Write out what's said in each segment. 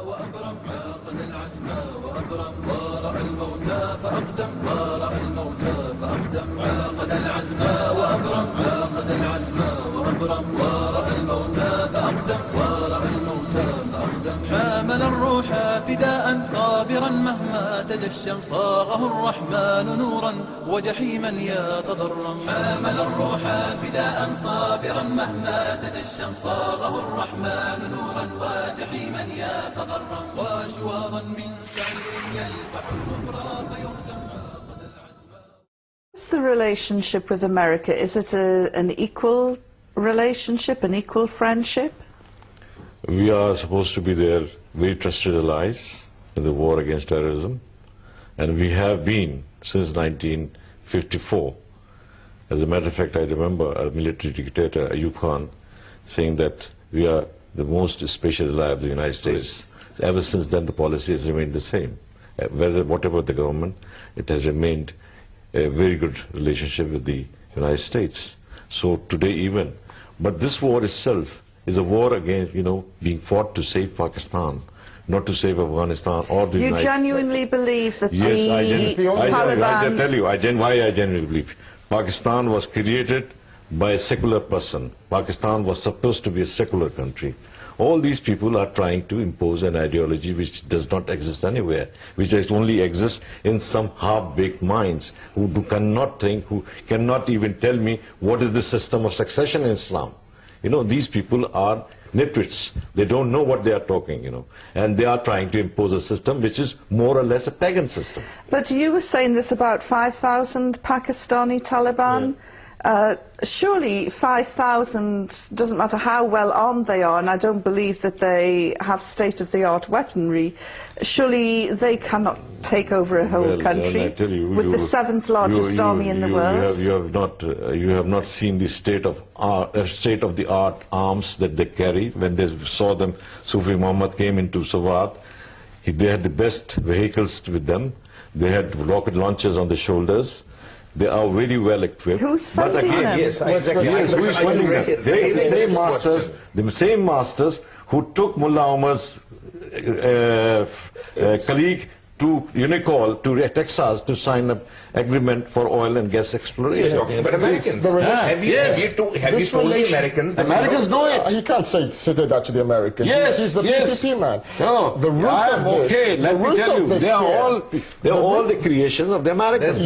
وأبرم عاقد العزم وأبرم ورأى الموتى فأقدم ورأى الموتى فأقدم عاقد العزم وأبرم عاقد العزم وأبرم ورأى الموتى فأقدم ورأى الموتى فأقدم حامل الروح فداء صابرا مهما تجشم صاغه الرحمن نورا وجحيما يتضرم حامل الروح فداء صابرا مهما تجشم صاغه الرحمن نورا وجحيما يتضرم وشواظا من سعير يلفح الكفر فيهزم عقد العزم. What's the relationship with America? Is it an equal relationship, an equal friendship? We are supposed to be their very trusted allies in the war against terrorism, and we have been since 1954. As a matter of fact, I remember a military dictator, Ayub Khan, saying that we are the most special ally of the United States. Ever since then, the policy has remained the same. Whatever the government, it has remained a very good relationship with the United States. So today even, but this war itself is a war against, being fought to save Pakistan, not to save Afghanistan or the United States. You genuinely believe that yes, the Taliban... I tell you, why I genuinely believe. Pakistan was created by a secular person. Pakistan was supposed to be a secular country. All these people are trying to impose an ideology which does not exist anywhere, which only exists in some half-baked minds who cannot think, who cannot even tell me what is the system of succession in Islam. These people are nitwits. They don't know what they are talking, and they are trying to impose a system which is more or less a pagan system. But you were saying there's about 5,000 Pakistani Taliban. Yeah. Surely 5,000, doesn't matter how well armed they are, and I don't believe that they have state-of-the-art weaponry, surely they cannot take over a whole country with the seventh largest army in the world. You have not seen the state-of-the-art arms that they carry. When they saw them, Sufi Muhammad came into Sawat, they had the best vehicles with them. They had rocket launchers on the shoulders. They are very well equipped. Who's funding them? Yes, exactly. Yes, who is funding them? They are the same masters who took Mullah Omar's colleague to Unicol, to Texas, to sign an agreement for oil and gas exploration. But Americans, have you told the Americans? Americans know it. You can't say that to the Americans. Yes, he's the PPP man. No, the roots of this. Okay, let me tell you, they are all the creations of the Americans.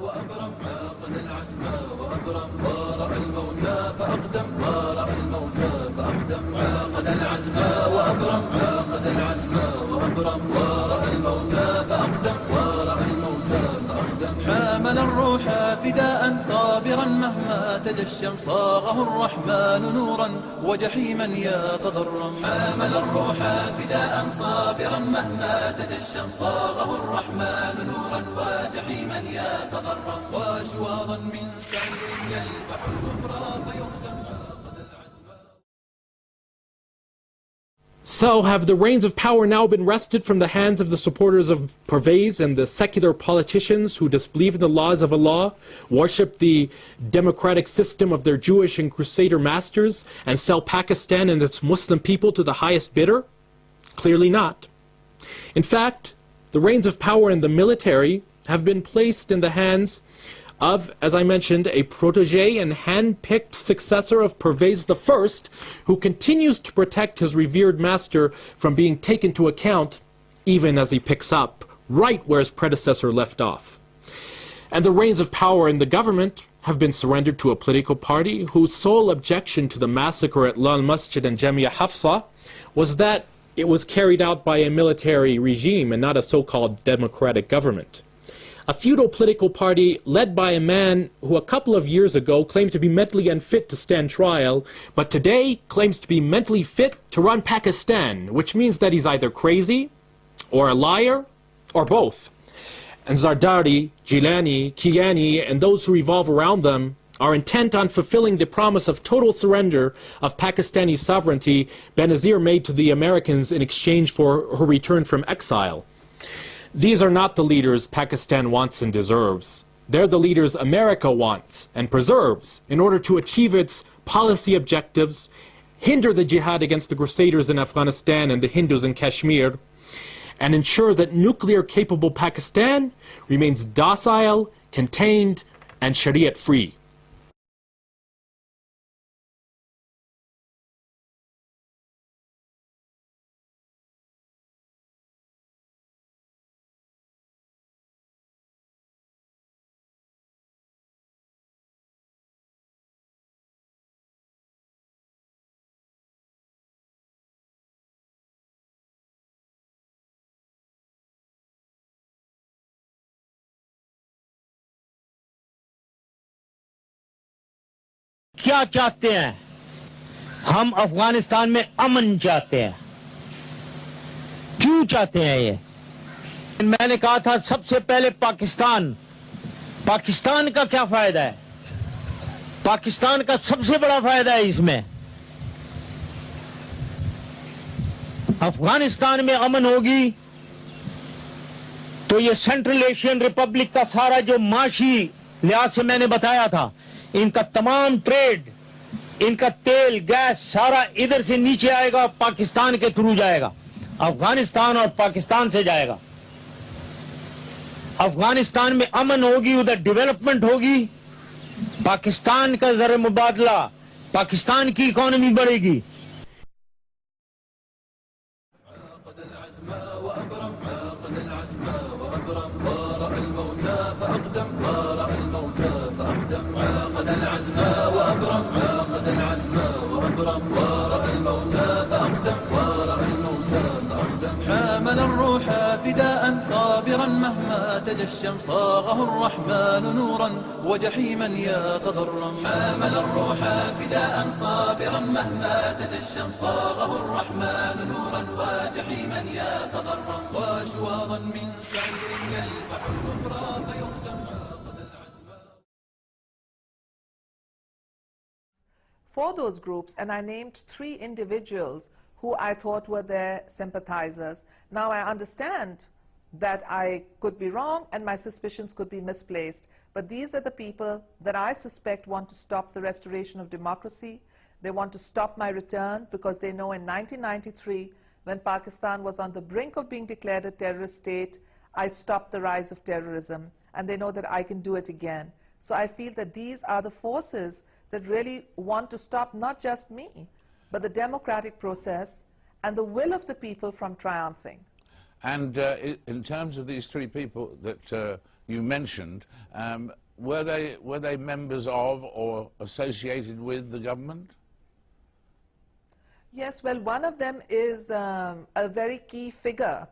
وأبرم عاقد العزم وأبرم ورأى الموتى فأقدم ورأى الموتى فأقدم عاقد العزم وأبرم عاقد العزم وأبرم ورأى الموتى فأقدم ورأى الموتى فأقدم حامل الروح فداء صابرا مهما تجشم صاغه الرحمن نورا وجحيما يتضرم حامل الروح فداء صابرا مهما تجشم صاغه الرحمن نورا وجحيما يتضرم وشواظا من سعير يلفح الكفر فيهزم عقد العزم. So have the reins of power now been wrested from the hands of the supporters of Pervez and the secular politicians who disbelieve in the laws of Allah, worship the democratic system of their Jewish and Crusader masters, and sell Pakistan and its Muslim people to the highest bidder? Clearly not. In fact, the reins of power in the military have been placed in the hands of, as I mentioned, a protege and hand-picked successor of Pervez I, who continues to protect his revered master from being taken into account even as he picks up right where his predecessor left off. And the reins of power in the government have been surrendered to a political party whose sole objection to the massacre at Lal Masjid and Jamia Hafsa was that it was carried out by a military regime and not a so-called democratic government. A feudal political party led by a man who a couple of years ago claimed to be mentally unfit to stand trial, but today claims to be mentally fit to run Pakistan, which means that he's either crazy, or a liar, or both. And Zardari, Gilani, Kiani, and those who revolve around them are intent on fulfilling the promise of total surrender of Pakistani sovereignty Benazir made to the Americans in exchange for her return from exile. These are not the leaders Pakistan wants and deserves. They're the leaders America wants and preserves in order to achieve its policy objectives, hinder the jihad against the Crusaders in Afghanistan and the Hindus in Kashmir, and ensure that nuclear-capable Pakistan remains docile, contained, and Shariat-free. क्या चाहते हैं? हम अफगानिस्तान में अमन चाहते हैं। क्यों चाहते हैं ये? मैंने कहा था सबसे पहले पाकिस्तान का क्या फायदा है? पाकिस्तान का सबसे बड़ा फायदा है इसमें। अफगानिस्तान में अमन होगी तो ये सेंट्रल एशियन रिपब्लिक का सारा जो माशी लिहाज से मैंने बताया था, इनका तमाम ट्रेड, इनका तेल गैस सारा इधर से नीचे आएगा, पाकिस्तान के थ्रू जाएगा, अफगानिस्तान और पाकिस्तान से जाएगा। अफगानिस्तान में अमन होगी, उधर डेवलपमेंट होगी, पाकिस्तान का ज़र मुबादला, पाकिस्तान की इकोनॉमी बढ़ेगी। حامل الروح فداء صابرا مهما تجشم صاغه الرحمن نورا وجحيما يتضرم. حامل الروح فداء صابرا مهما تجشم صاغه الرحمن نورا وجحيما يتضرم. وشواظا من سعير يلفح الكفر فيهزم. For those groups, and I named 3 individuals who I thought were their sympathizers. Now I understand that I could be wrong and my suspicions could be misplaced, but these are the people that I suspect want to stop the restoration of democracy. They want to stop my return because they know in 1993, when Pakistan was on the brink of being declared a terrorist state, I stopped the rise of terrorism, and they know that I can do it again. So I feel that these are the forces that really want to stop not just me, but the democratic process and the will of the people from triumphing. And in terms of these 3 people that you mentioned, were they members of or associated with the government? Yes, well, one of them is a very key figure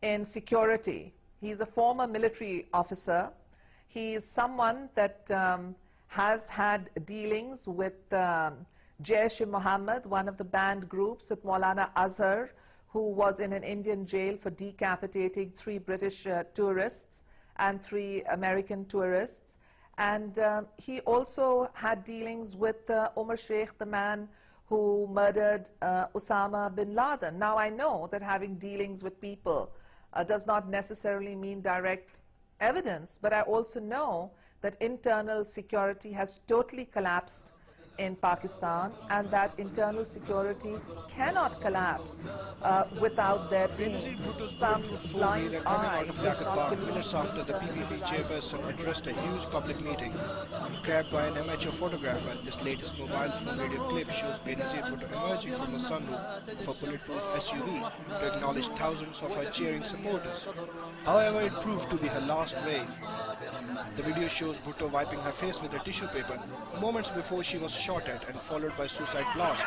in security. He's a former military officer. He is someone that has had dealings with Jaish-e-Mohammed, one of the banned groups, with Maulana Azhar, who was in an Indian jail for decapitating 3 British tourists and 3 American tourists. And he also had dealings with Umar Sheikh, the man who murdered Osama bin Laden. Now I know that having dealings with people does not necessarily mean direct evidence, but I also know that internal security has totally collapsed in Pakistan, and that internal security cannot collapse without there being some blind eye. Minutes after the PPP chairperson addressed a huge public meeting, grabbed by an amateur photographer, this latest mobile phone video clip shows Benazir Bhutto emerging from a sunroof of a bulletproof SUV to acknowledge thousands of her cheering supporters. However, it proved to be her last wave. The video shows Bhutto wiping her face with a tissue paper moments before she was shot at and followed by suicide blast.